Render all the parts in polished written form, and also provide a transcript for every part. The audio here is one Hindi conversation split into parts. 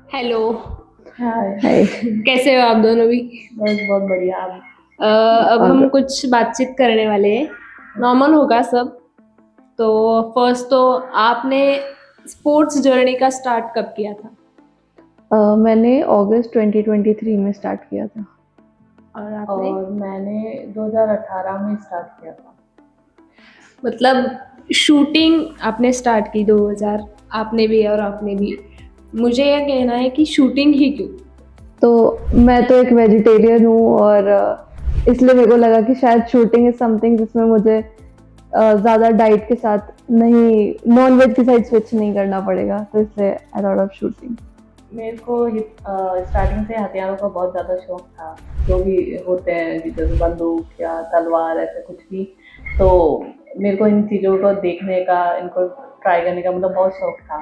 हेलो। हाय हाय। कैसे हो आप दोनों भी? बस बहुत बढ़िया आप। अब हम अगर कुछ बातचीत करने वाले हैं। नॉर्मल होगा सब। तो फर्स्ट तो आपने स्पोर्ट्स जर्नी का स्टार्ट कब किया था? मैंने अगस्त 2023 में स्टार्ट किया था। और आपने? और मैंने 2018 में स्टार्ट किया था। मतलब शूटिंग आपने स्टार्ट की 2000, आपने भी और आपने भी। मुझे यह कहना है कि शूटिंग ही क्यों? तो मैं तो एक वेजिटेरियन हूँ और इसलिए मेरे को लगा कि शायद शूटिंग इज समथिंग जिसमें मुझे ज़्यादा डाइट के साथ नहीं, नॉन वेज की साइड स्विच नहीं करना पड़ेगा, तो इसलिए आई थॉट ऑफ शूटिंग। मेरे को स्टार्टिंग से हथियारों का बहुत ज़्यादा शौक था। जो भी होते हैं जैसे बंदूक या तलवार ऐसे कुछ भी, तो मेरे को इन चीज़ों को देखने का, इनको ट्राई करने का मतलब बहुत शौक था।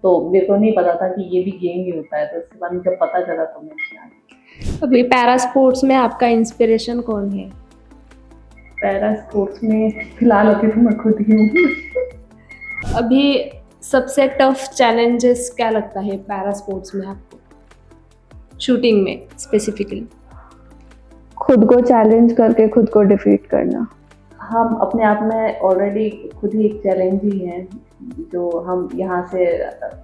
तो मेरे को नहीं पता था कि ये भी गेम ही होता है, तो उसके बाद जब पता चला तो मैं किया। अभी पैरा स्पोर्ट्स में आपका इंस्पिरेशन कौन है? पैरा स्पोर्ट्स में फिलहाल अभी तो मैं खुद ही हूँ। अभी सबसे टफ चैलेंजेस क्या लगता है पैरा स्पोर्ट्स में आपको, शूटिंग में स्पेसिफिकली? खुद को चैलेंज करके खुद को डिफीट करना। हम अपने आप में ऑलरेडी खुद ही एक चैलेंज ही हैं, जो हम यहाँ से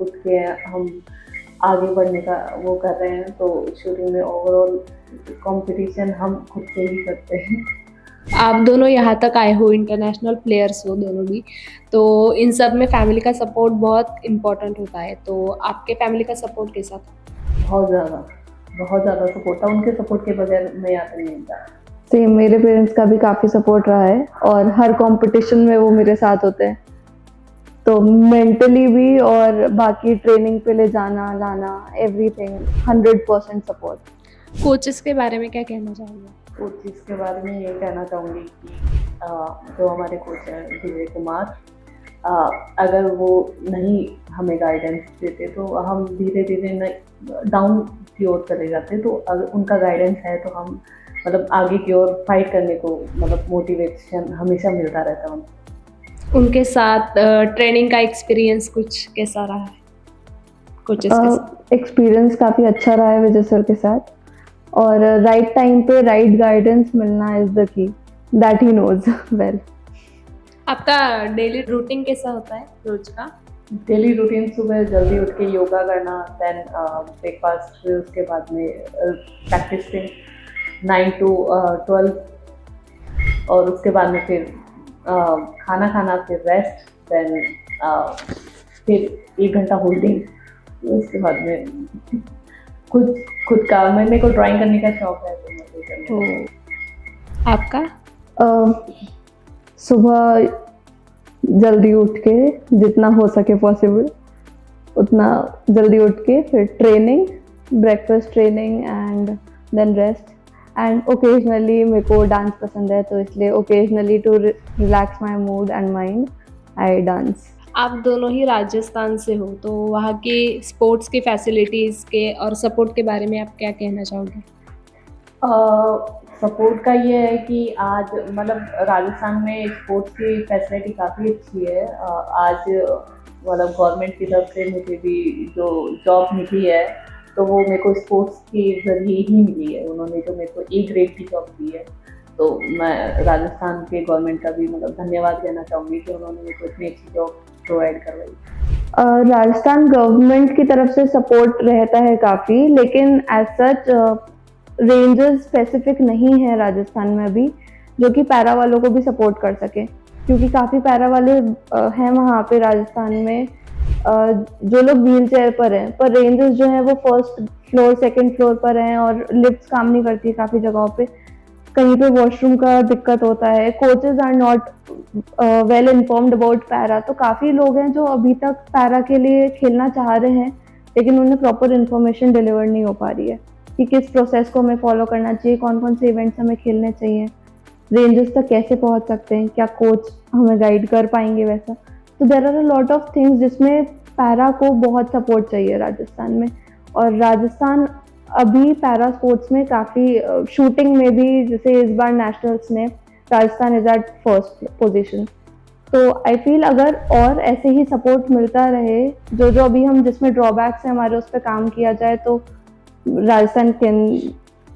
उठ के हम आगे बढ़ने का वो कर रहे हैं। तो शूटिंग में ओवरऑल कंपटीशन हम खुद से ही करते हैं। आप दोनों यहाँ तक आए हो, इंटरनेशनल प्लेयर्स हो दोनों भी, तो इन सब में फैमिली का सपोर्ट बहुत इम्पोर्टेंट होता है। तो आपके फैमिली का सपोर्ट कैसा था? बहुत ज़्यादा सपोर्ट था, उनके सपोर्ट के बगैर मैं यहाँ तक नहीं था। सेम, मेरे पेरेंट्स का भी काफ़ी सपोर्ट रहा है और हर कंपटीशन में वो मेरे साथ होते हैं। तो मेंटली भी और बाकी ट्रेनिंग पे ले जाना लाना, एवरीथिंग 100% सपोर्ट। कोचेस के बारे में क्या कहना चाहोगे? कोचेस के बारे में ये कहना चाहूँगी कि जो हमारे कोच हैं विजय कुमार, अ, अगर वो नहीं हमें गाइडेंस देते तो हम धीरे धीरे डाउन की ओर चले जाते। तो अगर उनका गाइडेंस है तो हम मतलब आगे की ओर फाइट करने को मतलब मोटिवेशन हमेशा मिलता रहता है उनसे। उनके साथ ट्रेनिंग का एक्सपीरियंस कुछ कैसा रहा है कोचेस के साथ? एक्सपीरियंस काफ़ी अच्छा रहा है विजय सर के साथ, और राइट टाइम पे राइट गाइडेंस मिलना is the key, that he knows well. आपका डेली रूटीन कैसा होता है रोज का? डेली रूटीन सुबह जल्दी उठ के योगा करना, देन ब्रेकफास्ट, फिर उसके बाद में प्रैक्टिसिंग 9 to 12, और उसके बाद में फिर खाना खाना, फिर रेस्ट, देन फिर 1 घंटा होल्डिंग। उसके बाद में खुद खुद का, मेरे को ड्राइंग करने का शौक है तो मैं वो करने तो आपका? सुबह जल्दी उठ के, जितना हो सके पॉसिबल उतना जल्दी उठ के, फिर training, breakfast, training and then rest. And occasionally मेरे को डांस पसंद है, तो इसलिए occasionally to relax my mood and mind I dance. आप दोनों ही राजस्थान से हो, तो वहाँ की स्पोर्ट्स की फैसिलिटीज़ के और सपोर्ट के बारे में आप क्या कहना चाहोगे? सपोर्ट का ये है कि आज मतलब राजस्थान में स्पोर्ट्स की फैसिलिटी काफ़ी अच्छी है। आज मतलब गवर्नमेंट की तरफ से मुझे भी जो जॉब मिली है, तो वो मेरे को स्पोर्ट्स के ज़रिए ही मिली है। उन्होंने जो मेरे को ए ग्रेड की जॉब दी है, तो मैं राजस्थान के गवर्नमेंट का भी मतलब धन्यवाद कहना चाहूँगी कि उन्होंने मेरे को इतनी अच्छी जॉब प्रोवाइड करवाई। राजस्थान गवर्नमेंट की तरफ से सपोर्ट रहता है काफ़ी, लेकिन एज सच रेंजर्स स्पेसिफिक नहीं है राजस्थान में अभी, जो कि पैरा वालों को भी सपोर्ट कर सके, क्योंकि काफ़ी पैरा वाले हैं वहाँ पे राजस्थान में, जो लोग व्हील चेयर पर हैं, पर रेंजर्स जो हैं वो फर्स्ट फ्लोर सेकंड फ्लोर पर हैं और लिफ्ट काम नहीं करती काफ़ी जगहों पे। कहीं पे वॉशरूम का दिक्कत होता है, coaches are not well informed about para. तो काफ़ी लोग हैं जो अभी तक पैरा के लिए खेलना चाह रहे हैं, लेकिन उन्हें प्रॉपर इन्फॉर्मेशन डिलीवर नहीं हो पा रही है कि किस प्रोसेस को हमें फॉलो करना चाहिए, कौन कौन से इवेंट्स हमें खेलने चाहिए, रेंजर्स तक कैसे पहुंच सकते हैं, क्या कोच हमें गाइड कर पाएंगे वैसा। तो there are a lot of things जिसमें पैरा को बहुत सपोर्ट चाहिए राजस्थान में। और राजस्थान अभी पैरा स्पोर्ट्स में काफ़ी, शूटिंग में भी जैसे इस बार नेशनल्स में Rajasthan is at first position. तो आई फील अगर और ऐसे ही सपोर्ट मिलता रहे, जो जो अभी हम जिसमें ड्रॉबैक्स हैं हमारे, उस पर काम किया जाए, तो Rajasthan can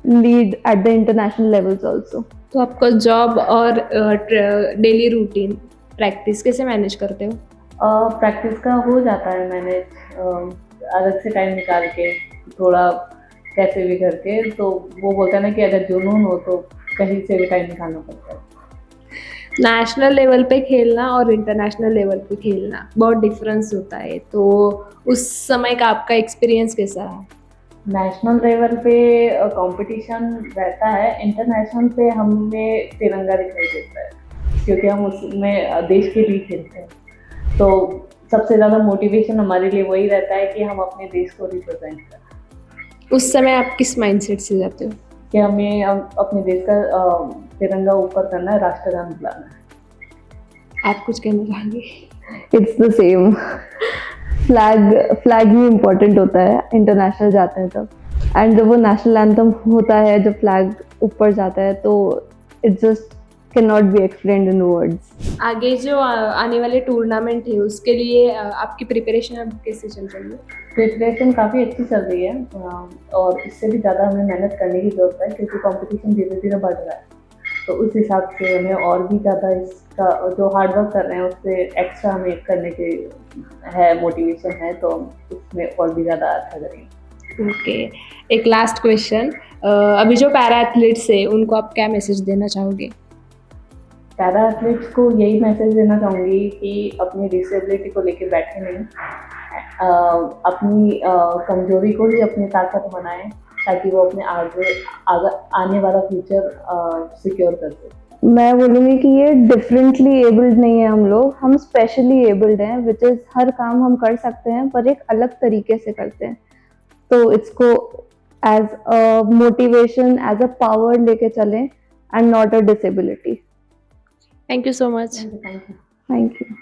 lid at the international levels also. तो आपका जॉब और डेली रूटीन प्रैक्टिस कैसे मैनेज करते हो? प्रैक्टिस का हो जाता है मैनेज, अलग से टाइम निकाल के, थोड़ा कैसे भी करके। तो वो बोलता है ना कि अगर जुनून हो तो कहीं से भी टाइम निकालना पड़ता है। नेशनल लेवल पे खेलना और इंटरनेशनल लेवल पे खेलना बहुत डिफरेंस होता है, तो उस समय का आपका एक्सपीरियंस कैसा रहा? नेशनल लेवल पे कंपटीशन रहता है, इंटरनेशनल पे हमें तिरंगा दिखाई देता है, क्योंकि हम उसमें देश के लिए खेलते हैं। तो सबसे ज़्यादा मोटिवेशन हमारे लिए वही रहता है कि हम अपने देश को रिप्रेजेंट करें, उस समय आप किस माइंडसेट से जाते हो? कि हमें अपने देश का तिरंगा ऊपर करना है, राष्ट्रगान बुलाना है। आप कुछ कहना चाहेंगे? It's the same. Flag he important होता है इंटरनेशनल जाते हैं तब, एंड जब वो नेशनल एंथम होता है, जब फ्लैग ऊपर जाता है, तो it just can not be explained in words. आगे जो आने वाले टूर्नामेंट है उसके लिए आपकी प्रिपरेशन अब कैसे चल रही है? प्रिपरेशन काफ़ी अच्छी चल रही है, और इससे भी ज़्यादा हमें मेहनत करने की ज़रूरत है, क्योंकि कंपटीशन धीरे धीरे बढ़ रहा है। तो उस हिसाब से हमें और भी ज़्यादा इसका जो हार्ड वर्क कर रहे हैं उससे एक्स्ट्रा हमें करने के है, मोटिवेशन है, तो हम उसमें और भी ज़्यादा अच्छा करेंगे। ओके, एक लास्ट क्वेश्चन, अभी जो पैरा एथलीट्स है उनको आप क्या मैसेज देना चाहोगे? पैरा एथलीट्स को यही मैसेज देना चाहूँगी कि अपनी डिसेबिलिटी को लेकर बैठे नहीं, अपनी कमजोरी को ही अपनी ताकत बनाएं, ताकि वो अपने आने वाला फ्यूचर सिक्योर कर सकें। मैं बोलूँगी कि ये डिफरेंटली एबल्ड नहीं है हम स्पेशली एबल्ड हैं, विच इज़ हर काम हम कर सकते हैं पर एक अलग तरीके से करते हैं। तो इसको as a motivation, as a power लेके चलें, and not a disability. Thank you so much. Thank you. Thank you.